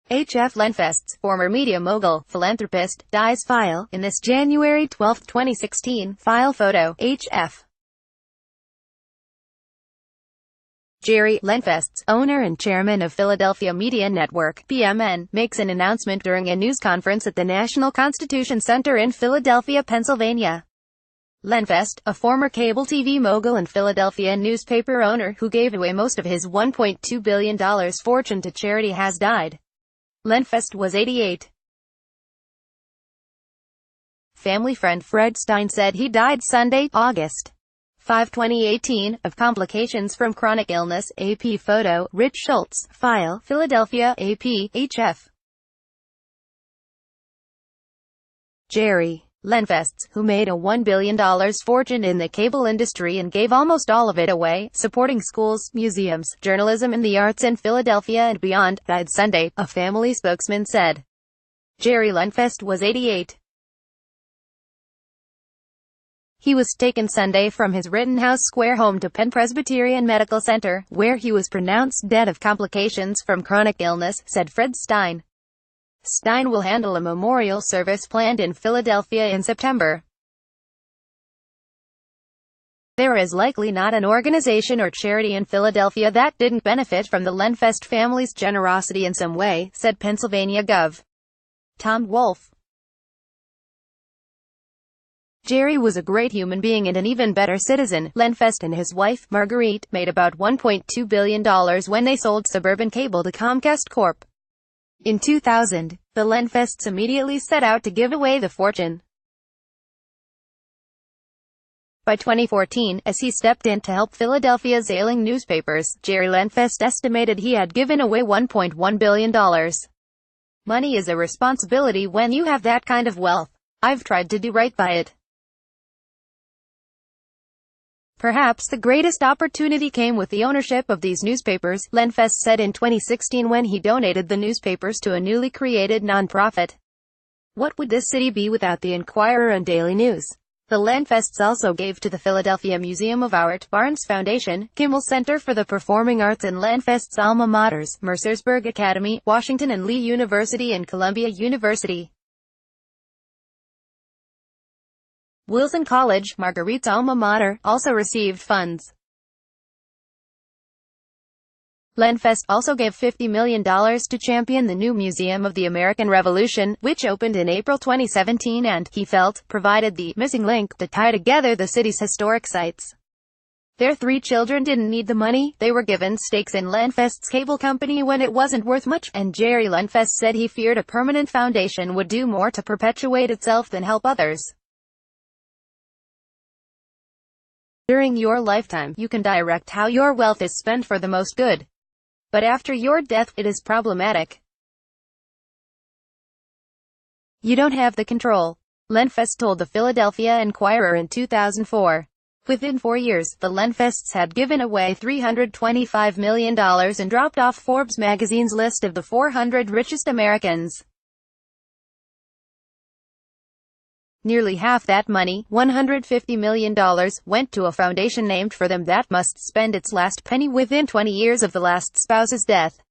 HF Lenfest's former media mogul, philanthropist, dies. File, in this January 12, 2016, file photo, HF. Jerry Lenfest, owner and chairman of Philadelphia Media Network, PMN, makes an announcement during a news conference at the National Constitution Center in Philadelphia, Pennsylvania. Lenfest, a former cable TV mogul and Philadelphia newspaper owner who gave away most of his $1.2 billion fortune to charity, has died. Lenfest was 88. Family friend Fred Stein said he died Sunday, August 5, 2018, of complications from chronic illness. AP photo, Rich Schultz, file, Philadelphia, AP, HF. Jerry Lenfest, who made a $1 billion fortune in the cable industry and gave almost all of it away, supporting schools, museums, journalism and the arts in Philadelphia and beyond, died Sunday, a family spokesman said. Jerry Lenfest was 88. He was taken Sunday from his Rittenhouse Square home to Penn Presbyterian Medical Center, where he was pronounced dead of complications from chronic illness, said Fred Stein. Stein will handle a memorial service planned in Philadelphia in September. There is likely not an organization or charity in Philadelphia that didn't benefit from the Lenfest family's generosity in some way, said Pennsylvania Gov. Tom Wolfe. Jerry was a great human being and an even better citizen. Lenfest and his wife, Marguerite, made about $1.2 billion when they sold suburban cable to Comcast Corp. In 2000, the Lenfests immediately set out to give away the fortune. By 2014, as he stepped in to help Philadelphia's ailing newspapers, Jerry Lenfest estimated he had given away $1.1 billion. Money is a responsibility when you have that kind of wealth. I've tried to do right by it. Perhaps the greatest opportunity came with the ownership of these newspapers, Lenfest said in 2016 when he donated the newspapers to a newly created nonprofit. What would this city be without the Inquirer and Daily News? The Lenfests also gave to the Philadelphia Museum of Art, Barnes Foundation, Kimmel Center for the Performing Arts and Lenfest's alma maters, Mercersburg Academy, Washington and Lee University and Columbia University. Wilson College, Marguerite's alma mater, also received funds. Lenfest also gave $50 million to champion the new Museum of the American Revolution, which opened in April 2017 and, he felt, provided the missing link to tie together the city's historic sites. Their 3 children didn't need the money, they were given stakes in Lenfest's cable company when it wasn't worth much, and Jerry Lenfest said he feared a permanent foundation would do more to perpetuate itself than help others. During your lifetime, you can direct how your wealth is spent for the most good. But after your death, it is problematic. You don't have the control, Lenfest told the Philadelphia Inquirer in 2004. Within 4 years, the Lenfests had given away $325 million and dropped off Forbes magazine's list of the 400 richest Americans. Nearly half that money, $150 million, went to a foundation named for them that must spend its last penny within 20 years of the last spouse's death.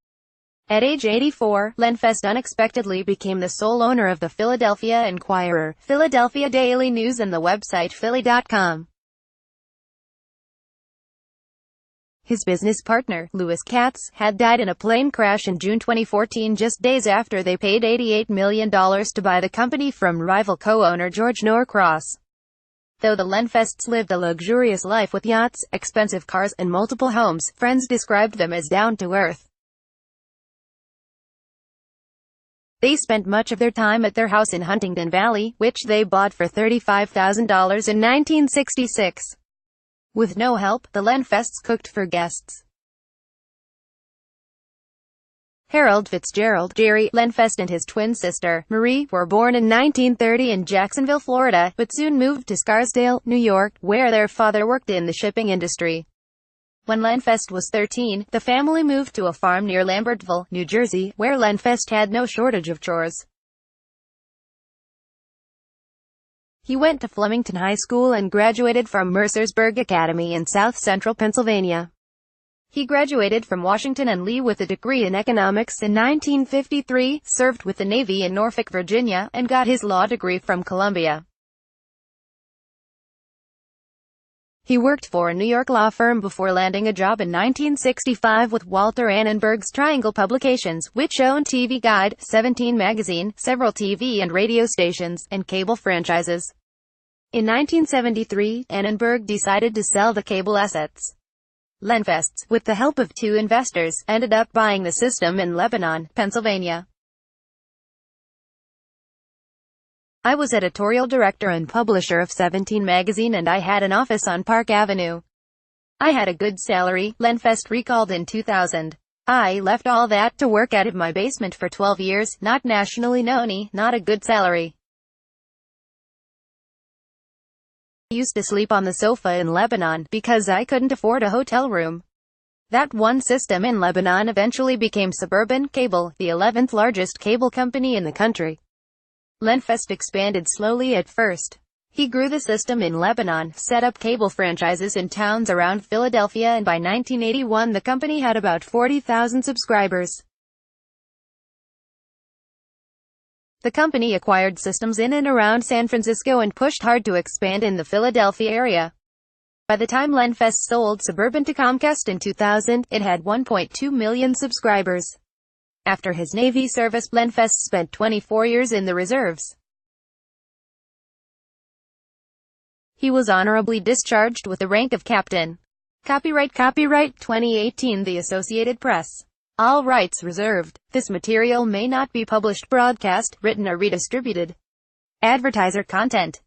At age 84, Lenfest unexpectedly became the sole owner of the Philadelphia Inquirer, Philadelphia Daily News and the website Philly.com. His business partner, Louis Katz, had died in a plane crash in June 2014, just days after they paid $88 million to buy the company from rival co-owner George Norcross. Though the Lenfests lived a luxurious life with yachts, expensive cars, and multiple homes, friends described them as down-to-earth. They spent much of their time at their house in Huntington Valley, which they bought for $35,000 in 1966. With no help, the Lenfests cooked for guests. Harold Fitzgerald, Jerry Lenfest and his twin sister, Marie, were born in 1930 in Jacksonville, Florida, but soon moved to Scarsdale, New York, where their father worked in the shipping industry. When Lenfest was 13, the family moved to a farm near Lambertville, New Jersey, where Lenfest had no shortage of chores. He went to Flemington High School and graduated from Mercersburg Academy in South Central Pennsylvania. He graduated from Washington and Lee with a degree in economics in 1953, served with the Navy in Norfolk, Virginia, and got his law degree from Columbia. He worked for a New York law firm before landing a job in 1965 with Walter Annenberg's Triangle Publications, which owned TV Guide, 17 magazine, several TV and radio stations, and cable franchises. In 1973, Annenberg decided to sell the cable assets. Lenfest, with the help of two investors, ended up buying the system in Lebanon, Pennsylvania. I was editorial director and publisher of 17 magazine and I had an office on Park Avenue. I had a good salary, Lenfest recalled in 2000. I left all that to work out of my basement for 12 years, not nationally known, not a good salary. I used to sleep on the sofa in Lebanon, because I couldn't afford a hotel room. That one system in Lebanon eventually became Suburban Cable, the 11th largest cable company in the country. Lenfest expanded slowly at first. He grew the system in Lebanon, set up cable franchises in towns around Philadelphia, and by 1981 the company had about 40,000 subscribers. The company acquired systems in and around San Francisco and pushed hard to expand in the Philadelphia area. By the time Lenfest sold Suburban to Comcast in 2000, it had 1.2 million subscribers. After his Navy service, Lenfest spent 24 years in the reserves. He was honorably discharged with the rank of captain. Copyright 2018 The Associated Press. All rights reserved. This material may not be published, broadcast, written or redistributed. Advertiser content.